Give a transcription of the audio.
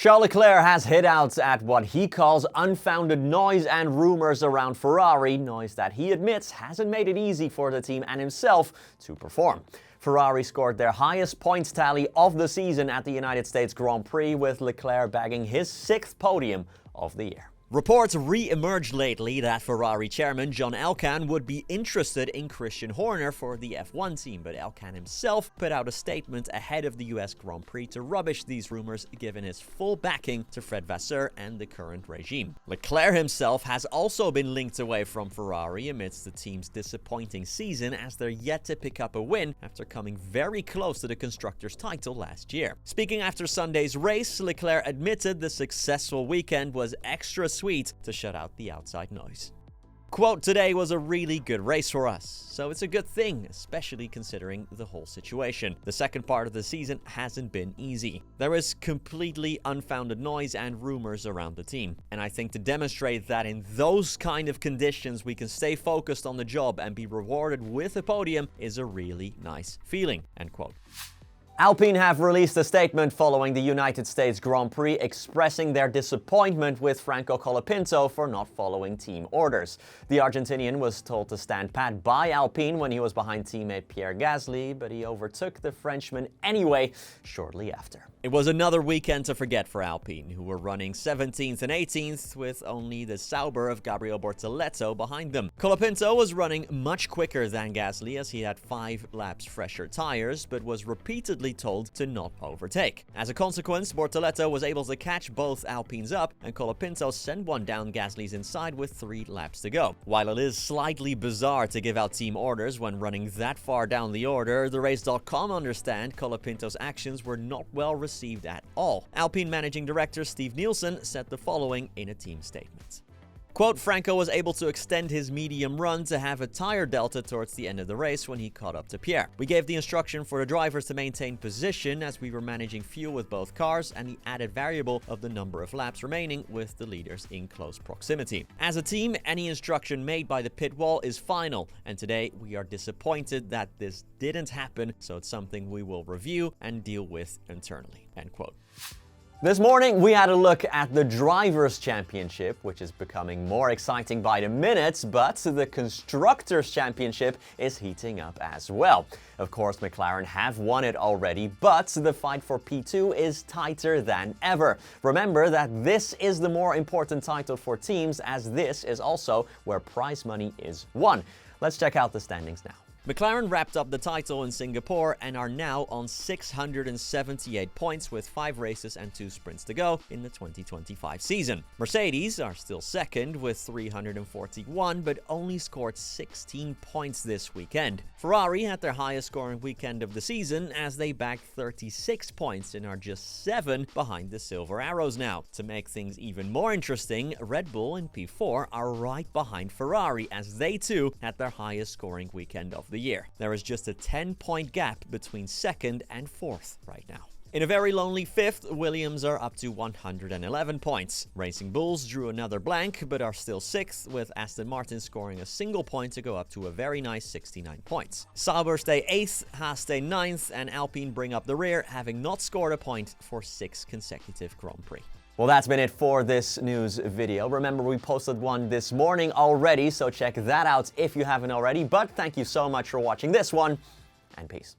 Charles Leclerc has hit out at what he calls unfounded noise and rumors around Ferrari, noise that he admits hasn't made it easy for the team and himself to perform. Ferrari scored their highest points tally of the season at the United States Grand Prix, with Leclerc bagging his 6th podium of the year. Reports re-emerged lately that Ferrari chairman John Alpine would be interested in Christian Horner for the F1 team, but Alpine himself put out a statement ahead of the US Grand Prix to rubbish these rumors, given his full backing to Fred Vasseur and the current regime. Leclerc himself has also been linked away from Ferrari amidst the team's disappointing season, as they're yet to pick up a win after coming very close to the Constructors' title last year. Speaking after Sunday's race, Leclerc admitted the successful weekend was extra sweet to shut out the outside noise. Quote, "Today was a really good race for us, so it's a good thing, especially considering the whole situation. The second part of the season hasn't been easy. There is completely unfounded noise and rumors around the team, and I think to demonstrate that in those kind of conditions we can stay focused on the job and be rewarded with a podium is a really nice feeling." End quote. Alpine have released a statement following the United States Grand Prix expressing their disappointment with Franco Colapinto for not following team orders. The Argentinian was told to stand pat by Alpine when he was behind teammate Pierre Gasly, but he overtook the Frenchman anyway shortly after. It was another weekend to forget for Alpine, who were running 17th and 18th with only the Sauber of Gabriel Bortoleto behind them. Colapinto was running much quicker than Gasly, as he had 5 laps fresher tires, but was repeatedly told to not overtake. As a consequence, Bortoleto was able to catch both Alpines up, and Colapinto sent one down Gasly's inside with 3 laps to go. While it is slightly bizarre to give out team orders when running that far down the order, the Race.com understand Colapinto's actions were not well received at all. Alpine Managing Director Steve Nielsen said the following in a team statement. Quote, "Franco was able to extend his medium run to have a tire delta towards the end of the race when he caught up to Pierre. We gave the instruction for the drivers to maintain position as we were managing fuel with both cars and the added variable of the number of laps remaining with the leaders in close proximity. As a team, any instruction made by the pit wall is final, and today we are disappointed that this didn't happen, so it's something we will review and deal with internally." End quote. This morning, we had a look at the Drivers' Championship, which is becoming more exciting by the minute, but the Constructors' Championship is heating up as well. Of course, McLaren have won it already, but the fight for P2 is tighter than ever. Remember that this is the more important title for teams, as this is also where prize money is won. Let's check out the standings now. McLaren wrapped up the title in Singapore and are now on 678 points with 5 races and 2 sprints to go in the 2025 season. Mercedes are still second with 341, but only scored 16 points this weekend. Ferrari had their highest scoring weekend of the season as they bagged 36 points and are just 7 behind the Silver Arrows now. To make things even more interesting, Red Bull in P4 are right behind Ferrari as they too had their highest scoring weekend of the year. There is just a 10-point gap between 2nd and 4th right now. In a very lonely 5th, Williams are up to 111 points. Racing Bulls drew another blank, but are still 6th, with Aston Martin scoring a single point to go up to a very nice 69 points. Sauber stay 8th, Haas stay 9th, and Alpine bring up the rear, having not scored a point for 6 consecutive Grand Prix. Well, that's been it for this news video. Remember, we posted one this morning already, so check that out if you haven't already. But thank you so much for watching this one, and peace.